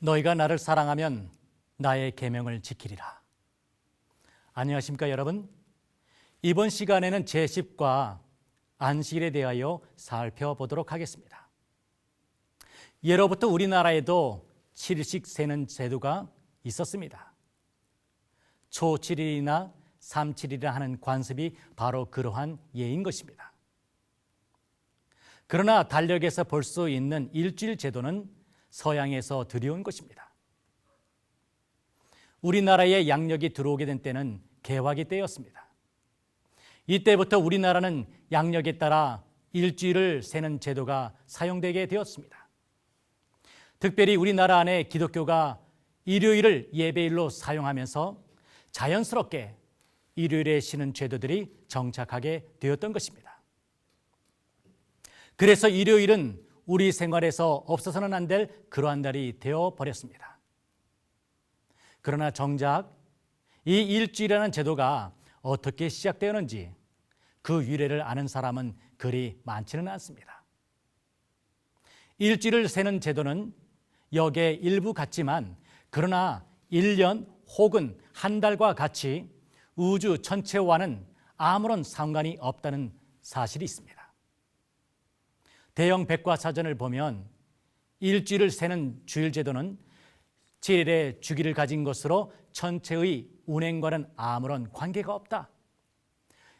너희가 나를 사랑하면 나의 계명을 지키리라. 안녕하십니까 여러분? 이번 시간에는 제10과 안식일에 대하여 살펴보도록 하겠습니다. 예로부터 우리나라에도 7일씩 세는 제도가 있었습니다. 초 7일이나 3.7일이라 하는 관습이 바로 그러한 예인 것입니다. 그러나 달력에서 볼 수 있는 일주일 제도는 서양에서 들여온 것입니다. 우리나라에 양력이 들어오게 된 때는 개화기 때였습니다. 이때부터 우리나라는 양력에 따라 일주일을 세는 제도가 사용되게 되었습니다. 특별히 우리나라 안에 기독교가 일요일을 예배일로 사용하면서 자연스럽게 일요일에 쉬는 제도들이 정착하게 되었던 것입니다. 그래서 일요일은 우리 생활에서 없어서는 안 될 그러한 날이 되어버렸습니다. 그러나 정작 이 일주일이라는 제도가 어떻게 시작되었는지 그 유래를 아는 사람은 그리 많지는 않습니다. 일주일을 세는 제도는 역의 일부 같지만 그러나 1년 혹은 한 달과 같이 우주 전체와는 아무런 상관이 없다는 사실이 있습니다. 대형 백과사전을 보면 일주일을 세는 주일 제도는 7일의 주기를 가진 것으로 전체의 운행과는 아무런 관계가 없다.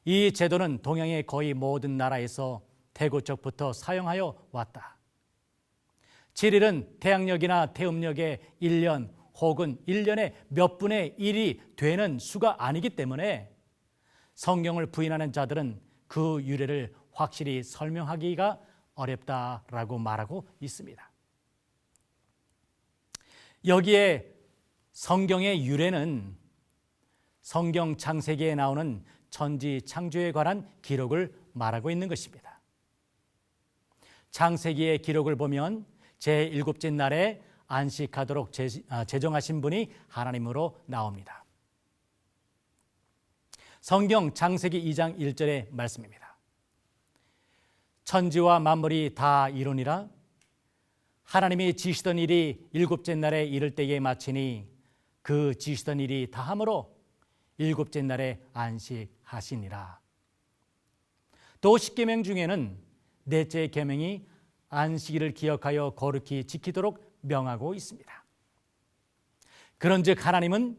이 제도는 동양의 거의 모든 나라에서 태고적부터 사용하여 왔다. 7일은 태양력이나 태음력의 1년 혹은 1년의 몇 분의 1이 되는 수가 아니기 때문에 성경을 부인하는 자들은 그 유래를 확실히 설명하기가 어렵다라고 말하고 있습니다. 여기에 성경의 유래는 성경 창세기에 나오는 천지 창조에 관한 기록을 말하고 있는 것입니다. 창세기의 기록을 보면 제7째 날에 안식하도록 제정하신 분이 하나님으로 나옵니다. 성경 창세기 2장 1절의 말씀입니다. 천지와 만물이 다 이루니라. 하나님이 지시던 일이 7째 날에 이를 때에 마치니 그 지시던 일이 다함으로 7째 날에 안식하시니라. 또 십계명 중에는 넷째 계명이 안식일을 기억하여 거룩히 지키도록 명하고 있습니다. 그런즉 하나님은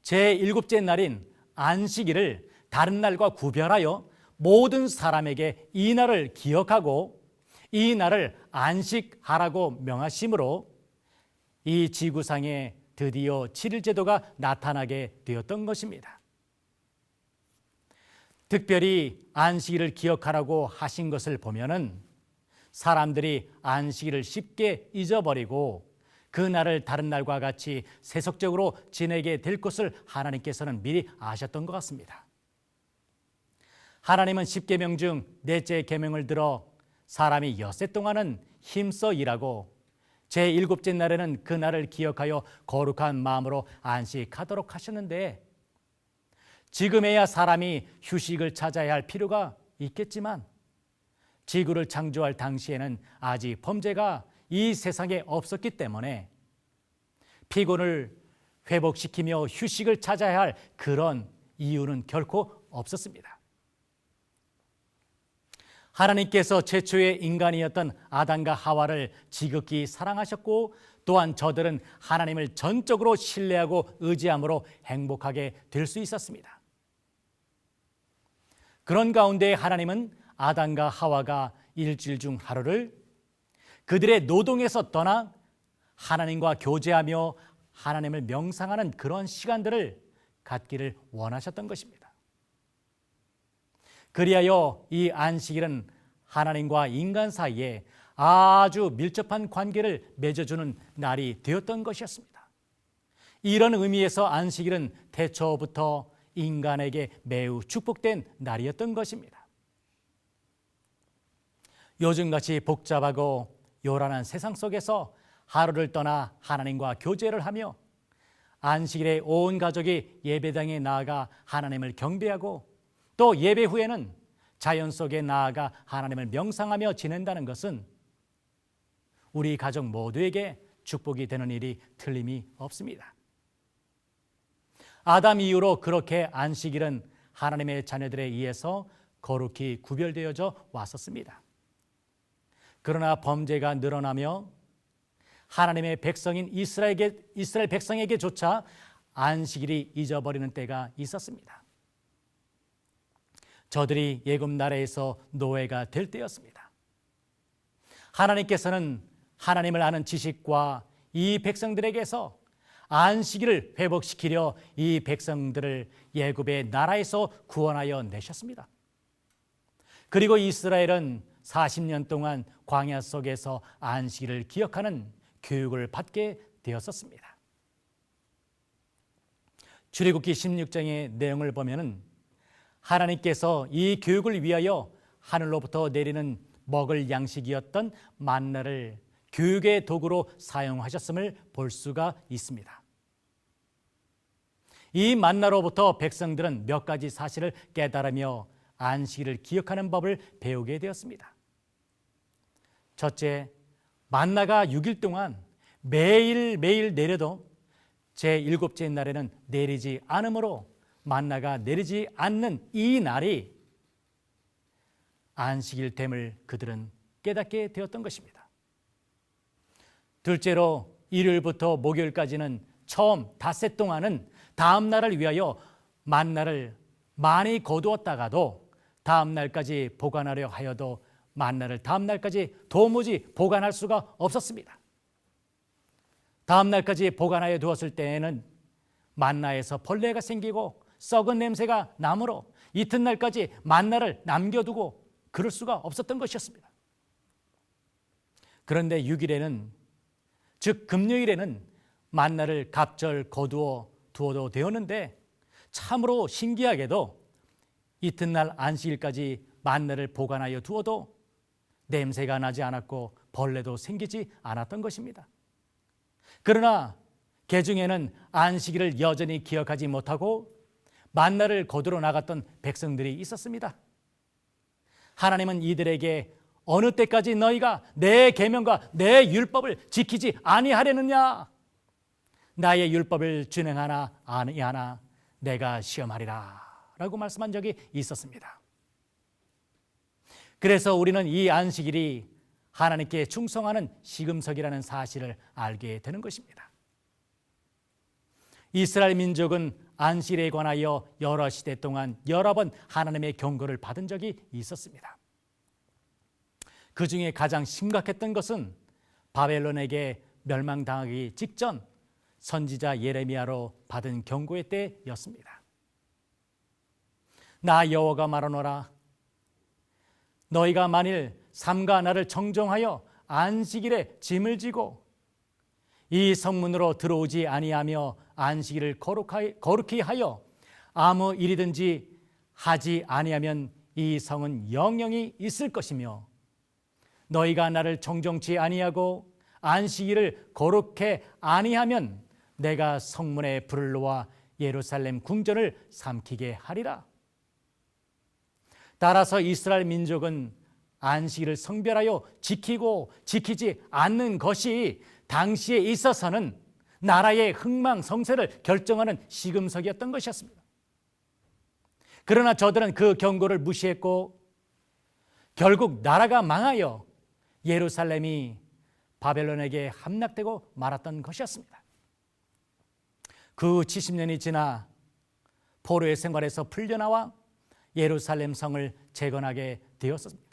제7째 날인 안식일을 다른 날과 구별하여 모든 사람에게 이 날을 기억하고 이 날을 안식하라고 명하심으로 이 지구상에 드디어 7일 제도가 나타나게 되었던 것입니다. 특별히 안식일을 기억하라고 하신 것을 보면은 사람들이 안식일을 쉽게 잊어버리고 그 날을 다른 날과 같이 세속적으로 지내게 될 것을 하나님께서는 미리 아셨던 것 같습니다. 하나님은 10계명 중 넷째 계명을 들어 사람이 엿새 동안은 힘써 일하고 제7째 날에는 그 날을 기억하여 거룩한 마음으로 안식하도록 하셨는데 지금에야 사람이 휴식을 찾아야 할 필요가 있겠지만 지구를 창조할 당시에는 아직 범죄가 이 세상에 없었기 때문에 피곤을 회복시키며 휴식을 찾아야 할 그런 이유는 결코 없었습니다. 하나님께서 최초의 인간이었던 아담과 하와를 지극히 사랑하셨고 또한 저들은 하나님을 전적으로 신뢰하고 의지함으로 행복하게 될 수 있었습니다. 그런 가운데 하나님은 아담과 하와가 일주일 중 하루를 그들의 노동에서 떠나 하나님과 교제하며 하나님을 명상하는 그런 시간들을 갖기를 원하셨던 것입니다. 그리하여 이 안식일은 하나님과 인간 사이에 아주 밀접한 관계를 맺어주는 날이 되었던 것이었습니다. 이런 의미에서 안식일은 태초부터 인간에게 매우 축복된 날이었던 것입니다. 요즘같이 복잡하고 요란한 세상 속에서 하루를 떠나 하나님과 교제를 하며 안식일에 온 가족이 예배당에 나아가 하나님을 경배하고 또 예배 후에는 자연 속에 나아가 하나님을 명상하며 지낸다는 것은 우리 가족 모두에게 축복이 되는 일이 틀림이 없습니다. 아담 이후로 그렇게 안식일은 하나님의 자녀들에 의해서 거룩히 구별되어져 왔었습니다. 그러나 범죄가 늘어나며 하나님의 백성인 이스라엘 백성에게조차 안식일이 잊어버리는 때가 있었습니다. 저들이 애굽 나라에서 노예가 될 때였습니다. 하나님께서는 하나님을 아는 지식과 이 백성들에게서 안식일을 회복시키려 이 백성들을 애굽의 나라에서 구원하여 내셨습니다. 그리고 이스라엘은 40년 동안 광야 속에서 안식일을 기억하는 교육을 받게 되었었습니다. 출애굽기 16장의 내용을 보면은 하나님께서 이 교육을 위하여 하늘로부터 내리는 먹을 양식이었던 만나를 교육의 도구로 사용하셨음을 볼 수가 있습니다. 이 만나로부터 백성들은 몇 가지 사실을 깨달으며 안식일을 기억하는 법을 배우게 되었습니다. 첫째, 만나가 6일 동안 매일매일 내려도 제7째 날에는 내리지 않으므로 만나가 내리지 않는 이 날이 안식일됨을 그들은 깨닫게 되었던 것입니다. 둘째로 일요일부터 목요일까지는 처음 닷새 동안은 다음 날을 위하여 만나를 많이 거두었다가도 다음 날까지 보관하려 하여도 만나를 다음 날까지 도무지 보관할 수가 없었습니다. 다음 날까지 보관하여 두었을 때에는 만나에서 벌레가 생기고 썩은 냄새가 나므로 이튿날까지 만나를 남겨두고 그럴 수가 없었던 것이었습니다. 그런데 6일에는, 즉 금요일에는 만나를 갑절 거두어 두어도 되었는데 참으로 신기하게도 이튿날 안식일까지 만나를 보관하여 두어도 냄새가 나지 않았고 벌레도 생기지 않았던 것입니다. 그러나 개중에는 안식일을 여전히 기억하지 못하고 만나를 거두러 나갔던 백성들이 있었습니다. 하나님은 이들에게 어느 때까지 너희가 내 계명과 내 율법을 지키지 아니하려느냐? 나의 율법을 준행하나 아니하나 내가 시험하리라 라고 말씀한 적이 있었습니다. 그래서 우리는 이 안식일이 하나님께 충성하는 시금석이라는 사실을 알게 되는 것입니다. 이스라엘 민족은 안식일에 관하여 여러 시대 동안 여러 번 하나님의 경고를 받은 적이 있었습니다. 그 중에 가장 심각했던 것은 바벨론에게 멸망당하기 직전 선지자 예레미야로 받은 경고의 때였습니다. 나 여호와가 말하노라. 너희가 만일 삼가 나를 정정하여 안식일에 짐을 지고 이 성문으로 들어오지 아니하며 안식일을 거룩히 하여 아무 일이든지 하지 아니하면 이 성은 영영이 있을 것이며 너희가 나를 정정치 아니하고 안식일을 거룩해 아니하면 내가 성문에 불을 놓아 예루살렘 궁전을 삼키게 하리라. 따라서 이스라엘 민족은 안식일을 성별하여 지키고 지키지 않는 것이 당시에 있어서는 나라의 흥망성쇠를 결정하는 시금석이었던 것이었습니다. 그러나 저들은 그 경고를 무시했고 결국 나라가 망하여 예루살렘이 바벨론에게 함락되고 말았던 것이었습니다. 그 70년이 지나 포로의 생활에서 풀려나와 예루살렘 성을 재건하게 되었습니다.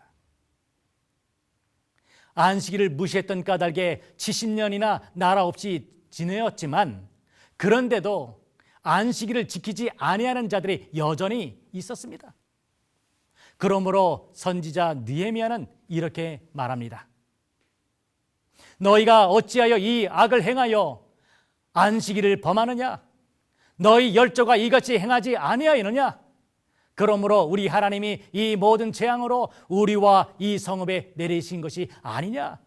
안식일을 무시했던 까닭에 70년이나 나라 없이 지내었지만 그런데도 안식일을 지키지 아니하는 자들이 여전히 있었습니다. 그러므로 선지자 느헤미야는 이렇게 말합니다. 너희가 어찌하여 이 악을 행하여 안식일을 범하느냐? 너희 열조가 이같이 행하지 아니하였느냐? 그러므로 우리 하나님이 이 모든 재앙으로 우리와 이 성읍에 내리신 것이 아니냐?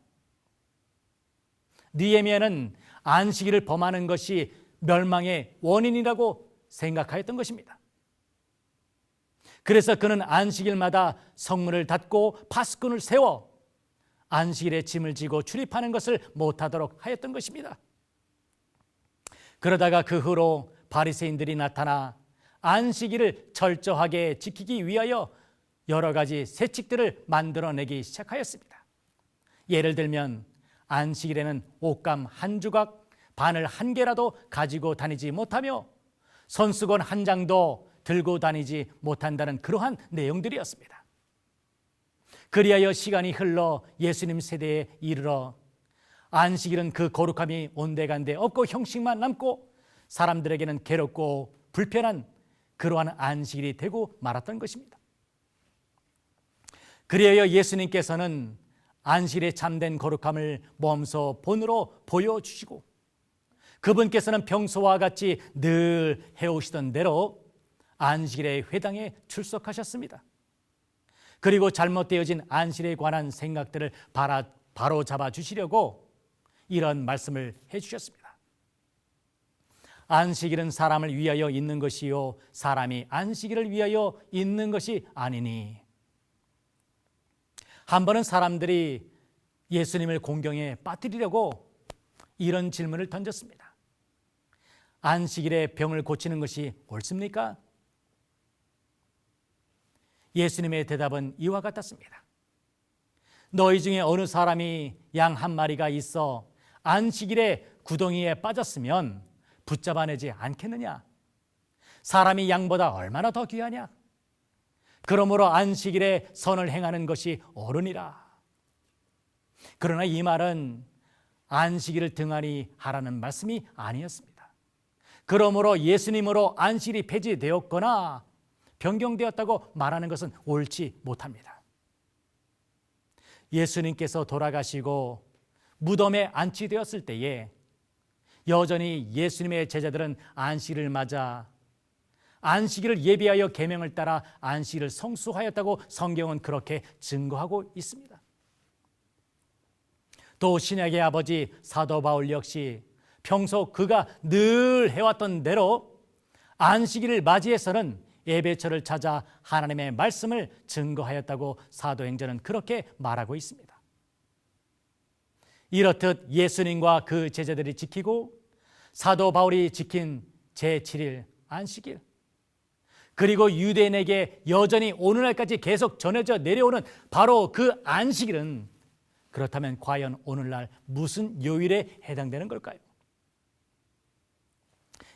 느헤미야는 안식일을 범하는 것이 멸망의 원인이라고 생각하였던 것입니다. 그래서 그는 안식일마다 성문을 닫고 파수꾼을 세워 안식일에 짐을 지고 출입하는 것을 못하도록 하였던 것입니다. 그러다가 그 후로 바리새인들이 나타나 안식일을 철저하게 지키기 위하여 여러 가지 세칙들을 만들어내기 시작하였습니다. 예를 들면 안식일에는 옷감 한 조각, 바늘 한 개라도 가지고 다니지 못하며 손수건 한 장도 들고 다니지 못한다는 그러한 내용들이었습니다. 그리하여 시간이 흘러 예수님 세대에 이르러 안식일은 그 거룩함이 온데간데 없고 형식만 남고 사람들에게는 괴롭고 불편한 그러한 안식일이 되고 말았던 것입니다. 그리하여 예수님께서는 안식일의 참된 거룩함을 몸소 본으로 보여주시고 그분께서는 평소와 같이 늘 해오시던 대로 안식일의 회당에 출석하셨습니다. 그리고 잘못되어진 안식일에 관한 생각들을 바로 잡아 주시려고 이런 말씀을 해주셨습니다. 안식일은 사람을 위하여 있는 것이요 사람이 안식일을 위하여 있는 것이 아니니. 한 번은 사람들이 예수님을 공경에 빠뜨리려고 이런 질문을 던졌습니다. 안식일에 병을 고치는 것이 옳습니까? 예수님의 대답은 이와 같았습니다. 너희 중에 어느 사람이 양 한 마리가 있어 안식일에 구덩이에 빠졌으면 붙잡아내지 않겠느냐? 사람이 양보다 얼마나 더 귀하냐? 그러므로 안식일에 선을 행하는 것이 옳으니라. 그러나 이 말은 안식일을 등한히 하라는 말씀이 아니었습니다. 그러므로 예수님으로 안식일이 폐지되었거나 변경되었다고 말하는 것은 옳지 못합니다. 예수님께서 돌아가시고 무덤에 안치되었을 때에 여전히 예수님의 제자들은 안식일을 맞아 안식일을 예비하여 계명을 따라 안식일을 성수하였다고 성경은 그렇게 증거하고 있습니다. 또 신약의 아버지 사도 바울 역시 평소 그가 늘 해왔던 대로 안식일을 맞이해서는 예배처를 찾아 하나님의 말씀을 증거하였다고 사도행전은 그렇게 말하고 있습니다. 이렇듯 예수님과 그 제자들이 지키고 사도 바울이 지킨 제7일 안식일, 그리고 유대인에게 여전히 오늘날까지 계속 전해져 내려오는 바로 그 안식일은 그렇다면 과연 오늘날 무슨 요일에 해당되는 걸까요?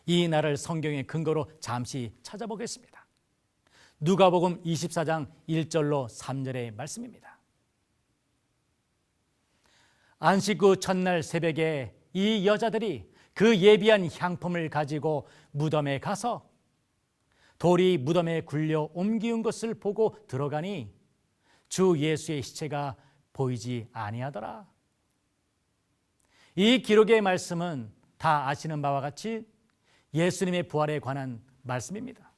이 날을 성경의 근거로 잠시 찾아보겠습니다. 누가복음 24장 1절로 3절의 말씀입니다. 안식 후 첫날 새벽에 이 여자들이 그 예비한 향품을 가지고 무덤에 가서 돌이 무덤에 굴려 옮기운 것을 보고 들어가니 주 예수의 시체가 보이지 아니하더라. 이 기록의 말씀은 다 아시는 바와 같이 예수님의 부활에 관한 말씀입니다.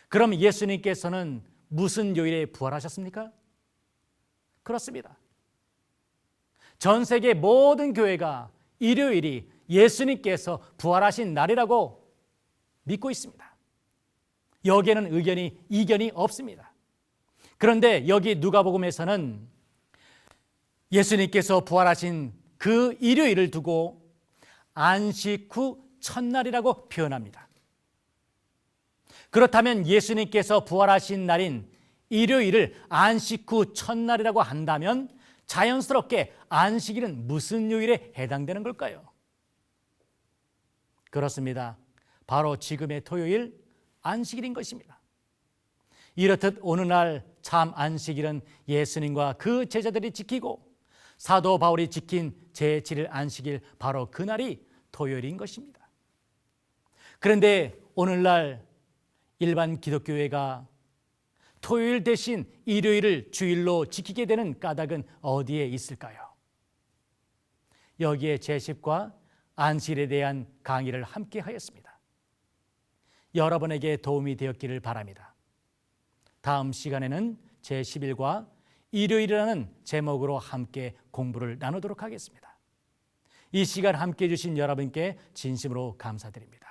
그럼 예수님께서는 무슨 요일에 부활하셨습니까? 그렇습니다. 전 세계 모든 교회가 일요일이 예수님께서 부활하신 날이라고 믿고 있습니다. 여기에는 이견이 없습니다. 그런데 여기 누가복음에서는 예수님께서 부활하신 그 일요일을 두고 안식 후 첫날이라고 표현합니다. 그렇다면 예수님께서 부활하신 날인 일요일을 안식 후 첫날이라고 한다면 자연스럽게 안식일은 무슨 요일에 해당되는 걸까요? 그렇습니다. 바로 지금의 토요일 안식일인 것입니다. 이렇듯 오늘날 참 안식일은 예수님과 그 제자들이 지키고 사도 바울이 지킨 제7일 안식일, 바로 그날이 토요일인 것입니다. 그런데 오늘날 일반 기독교회가 토요일 대신 일요일을 주일로 지키게 되는 까닭은 어디에 있을까요? 여기에 제10과 안식일에 대한 강의를 함께 하였습니다. 여러분에게 도움이 되었기를 바랍니다. 다음 시간에는 제11과 일요일이라는 제목으로 함께 공부를 나누도록 하겠습니다. 이 시간 함께 해주신 여러분께 진심으로 감사드립니다.